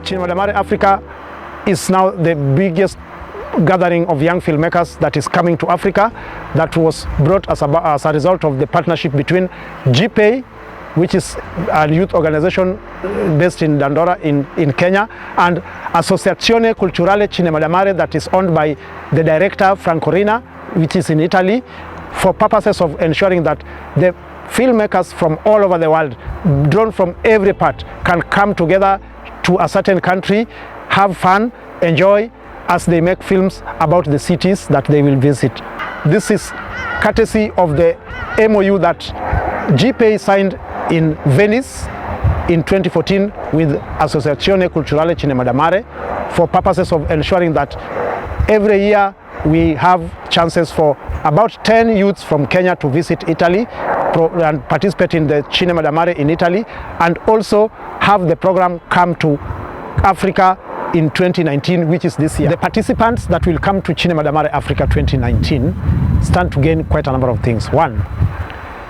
CinemaDaMare Africa is now the biggest gathering of young filmmakers that is coming to Africa, that was brought as a result of the partnership between GPay, which is a youth organization based in Dandora in Kenya, and Associazione Culturale CinemaDaMare, that is owned by the director Franco Rina, which is in Italy, for purposes of ensuring that the filmmakers from all over the world, drawn from every part, can come together to a certain country, have fun, enjoy, as they make films about the cities that they will visit. This is courtesy of the MOU that GPay signed in Venice in 2014 with Associazione Culturale CinemaDaMare, for purposes of ensuring that every year we have chances for about 10 youths from Kenya to visit Italy and participate in the CinemaDaMare in Italy, and also have the program come to Africa in 2019, which is this year. The participants that will come to CinemaDaMare Africa 2019 stand to gain quite a number of things. One,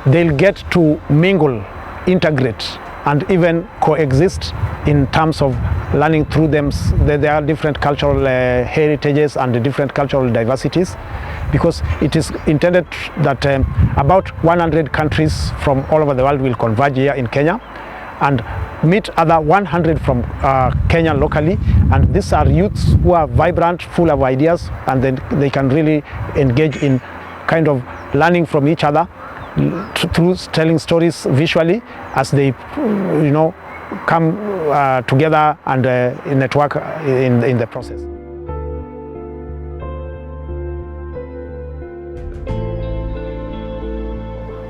they'll get to mingle, integrate, and even coexist in terms of learning through them. There are different cultural heritages and the different cultural diversities, because it is intended that about 100 countries from all over the world will converge here in Kenya and meet other 100 from Kenya locally. And these are youths who are vibrant, full of ideas, and then they can really engage in kind of learning from each other through telling stories visually, as they come together and network in the process.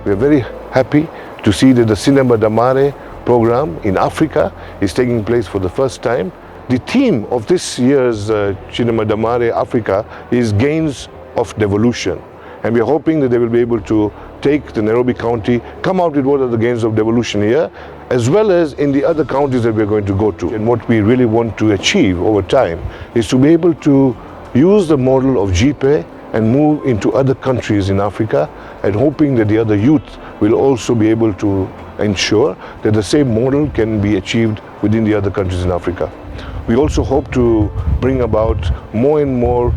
We are very happy to see that the CinemaDaMare program in Africa is taking place for the first time. The theme of this year's CinemaDaMare Africa is Gains of Devolution, and we are hoping that they will be able to take the Nairobi County, come out with what are the gains of devolution here, as well as in the other counties that we are going to go to. And what we really want to achieve over time is to be able to use the model of GPay and move into other countries in Africa, and hoping that the other youth will also be able to ensure that the same model can be achieved within the other countries in Africa. We also hope to bring about more and more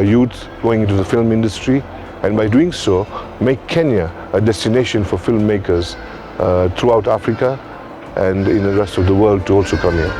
youth going into the film industry, and by doing so, make Kenya a destination for filmmakers throughout Africa and in the rest of the world to also come here.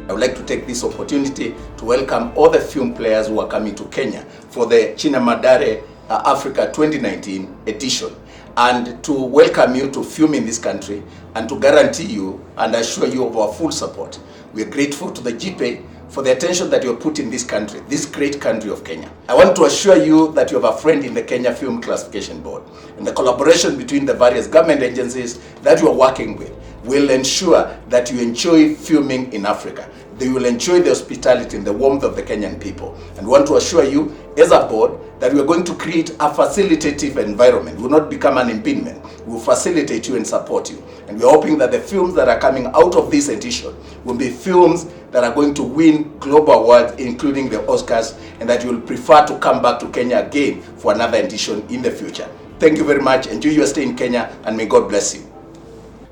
I would like to take this opportunity to welcome all the film players who are coming to Kenya for the CinemaDaMare Africa 2019 edition, and to welcome you to film in this country and to guarantee you and assure you of our full support. We are grateful to the GPay for the attention that you have put in this country, this great country of Kenya. I want to assure you that you have a friend in the Kenya Film Classification Board, and the collaboration between the various government agencies that you are working with will ensure that you enjoy filming in Africa. They will enjoy the hospitality and the warmth of the Kenyan people. And we want to assure you, as a board, that we are going to create a facilitative environment. We will not become an impediment. We will facilitate you and support you. And we are hoping that the films that are coming out of this edition will be films that are going to win global awards, including the Oscars, and that you will prefer to come back to Kenya again for another edition in the future. Thank you very much. Enjoy your stay in Kenya, and may God bless you.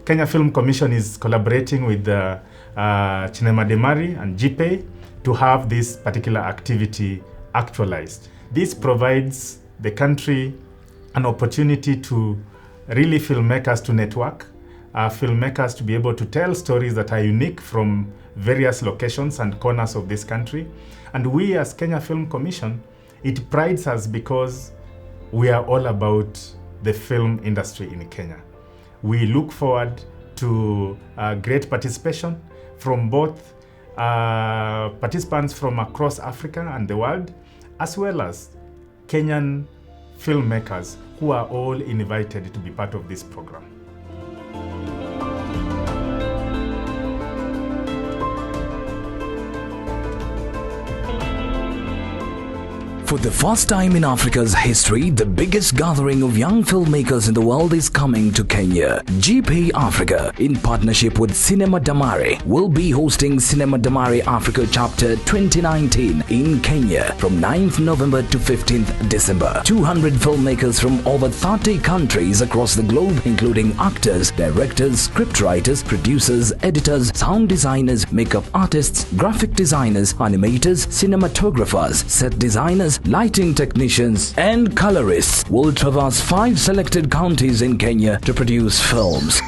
Kenya Film Commission is collaborating with CinemaDaMare and GPay to have this particular activity actualized. This provides the country an opportunity to really filmmakers to network, filmmakers to be able to tell stories that are unique from various locations and corners of this country. And we as Kenya Film Commission, it prides us because we are all about the film industry in Kenya. We look forward to great participation from both participants from across Africa and the world, as well as Kenyan filmmakers who are all invited to be part of this program. For the first time in Africa's history, the biggest gathering of young filmmakers in the world is coming to Kenya. GPay Africa, in partnership with CinemaDaMare, will be hosting CinemaDaMare Africa Chapter 2019 in Kenya from 9th November to 15th December. 200 filmmakers from over 30 countries across the globe, including actors, directors, scriptwriters, producers, editors, sound designers, makeup artists, graphic designers, animators, cinematographers, set designers, lighting technicians, and colorists will traverse 5 selected counties in Kenya to produce films.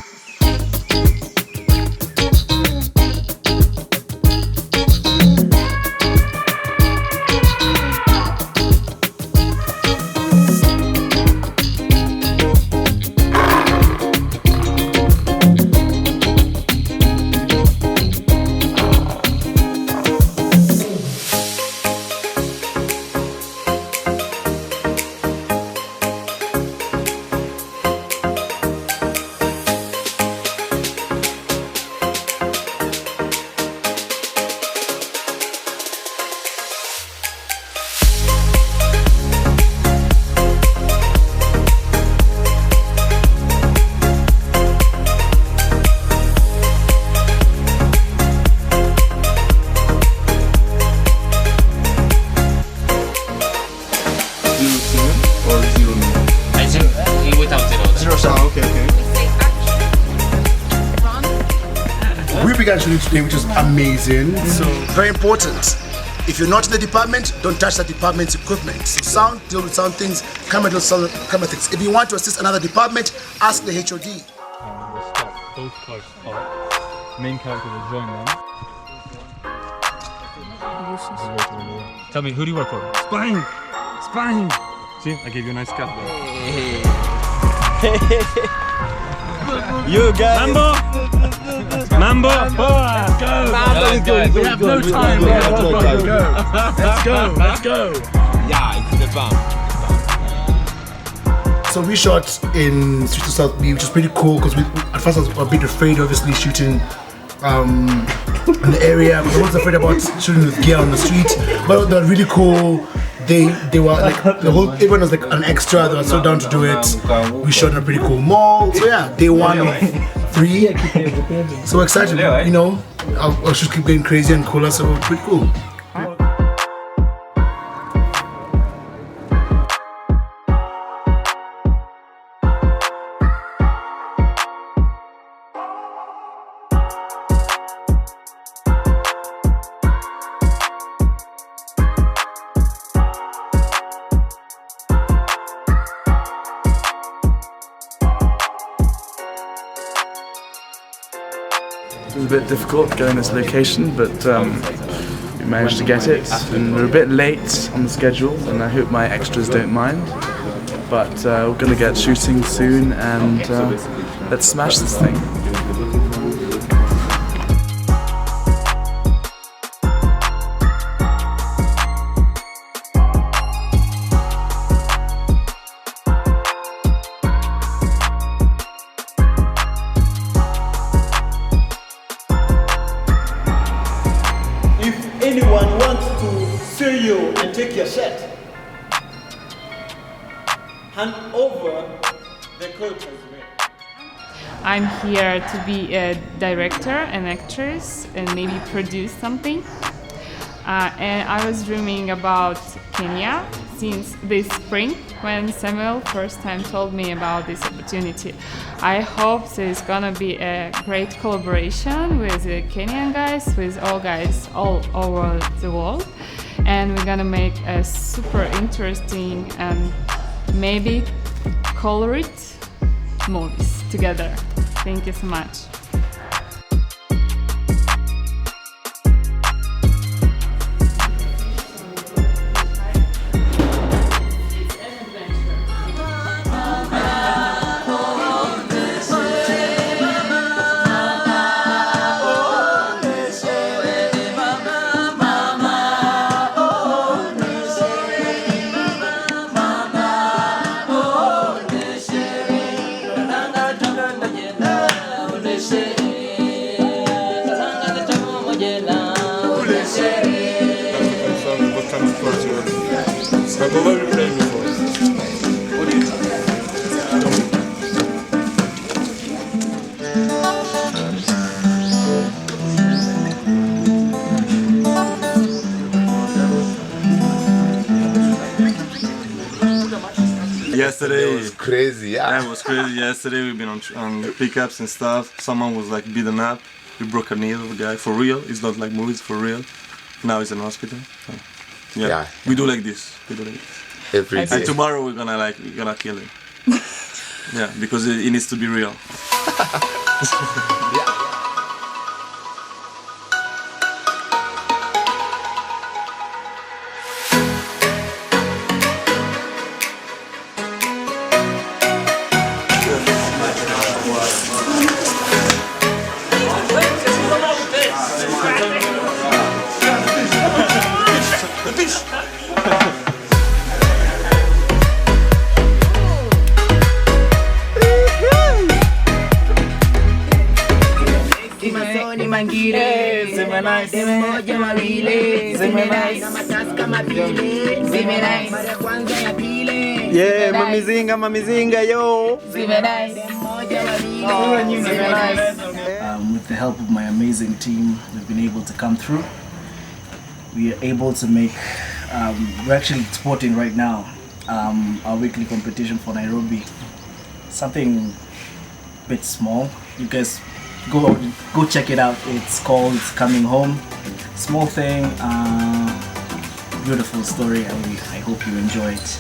We began shooting today, which was amazing. So very important. If you're not in the department, don't touch that department's equipment. So sound, deal with sound things, camera, deal with camera things. If you want to assist another department, ask the HOD. We'll stop both cars up. Main character will join them. Tell me, who do you work for? Spain! Spain! See, I gave you a nice cut there. You guys! Mambo! Mambo! Let's go! We have no time! Let's go! Yeah, into the bump. So we shot in Street to South B, which is pretty cool because at first I was a bit afraid, obviously, shooting in the area. I was afraid about shooting with gear on the street, but they're really cool. They were like everyone was like an extra. They were so down to do it. We shot in a pretty cool mall. So yeah, day 1 of 3. So excited, you know. I'll just keep getting crazy and cooler. So pretty cool. It was a bit difficult going this location, but we managed to get it, and we're a bit late on the schedule, and I hope my extras don't mind. But we're going to get shooting soon, and let's smash this thing. Anyone wants to see you and take your set, hand over the curtains. I'm here to be a director, an actress, and maybe produce something. And I was dreaming about Kenya since this spring when Samuel first time told me about this opportunity. I hope there's gonna be a great collaboration with the Kenyan guys, with all guys all over the world, and we're gonna make a super interesting and maybe colored movies together. Thank you so much. I've already played before. What do you think? Yesterday It was crazy, yeah. It was crazy. Yesterday we've been on pickups and stuff. Someone was like beaten up. We broke a knee of a guy for real. It's not like movies, for real. Now he's in hospital. So, yeah. We do like this. We do like this. Every day. And tomorrow we're gonna kill him. Yeah, because it needs to be real. Yeah. Yeah, mamizinga, yo. With the help of my amazing team, we've been able to come through. We are able to make, we're actually sporting right now, our weekly competition for Nairobi. Something a bit small. You guys go check it out. It's called Coming Home. Small thing, beautiful story, and I hope you enjoy it.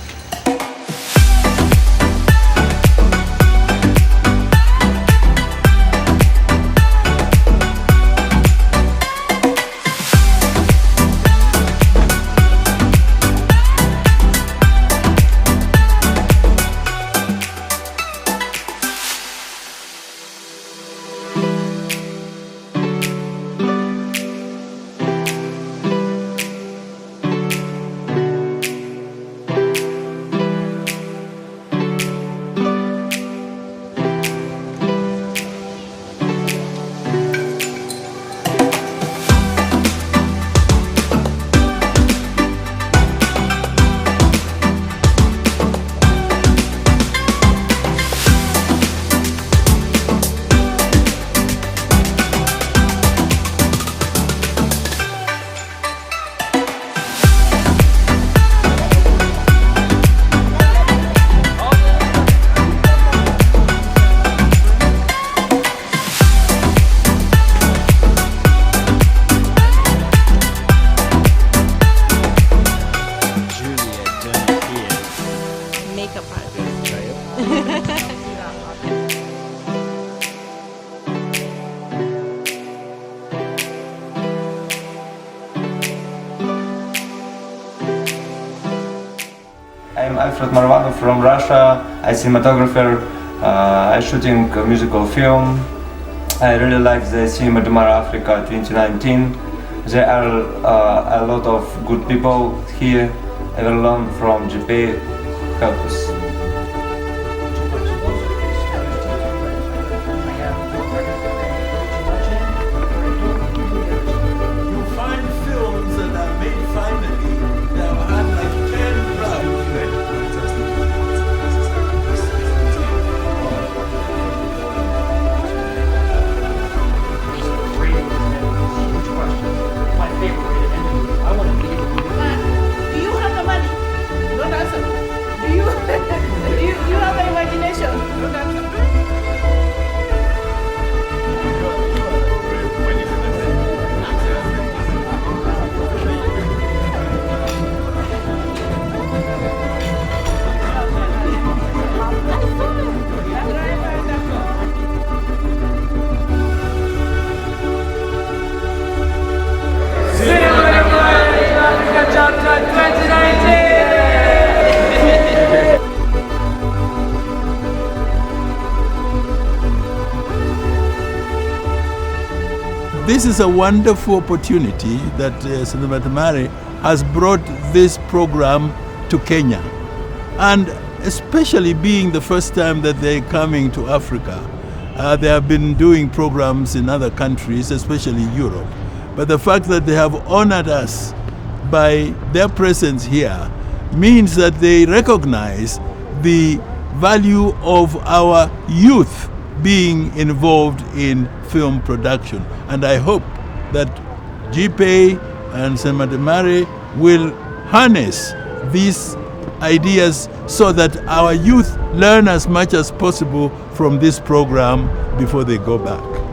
I'm Alfred Marvanov from Russia. I'm cinematographer. I'm shooting a musical film. I really like the CinemaDaMare Africa 2019. There are a lot of good people here. I will learn from GP. Help us. This is a wonderful opportunity that CinemaDaMare has brought this program to Kenya, and especially being the first time that they're coming to Africa. They have been doing programs in other countries, especially Europe, but the fact that they have honored us by their presence here means that they recognize the value of our youth being involved in film production. And I hope that GPay and CinemaDaMare will harness these ideas so that our youth learn as much as possible from this program before they go back.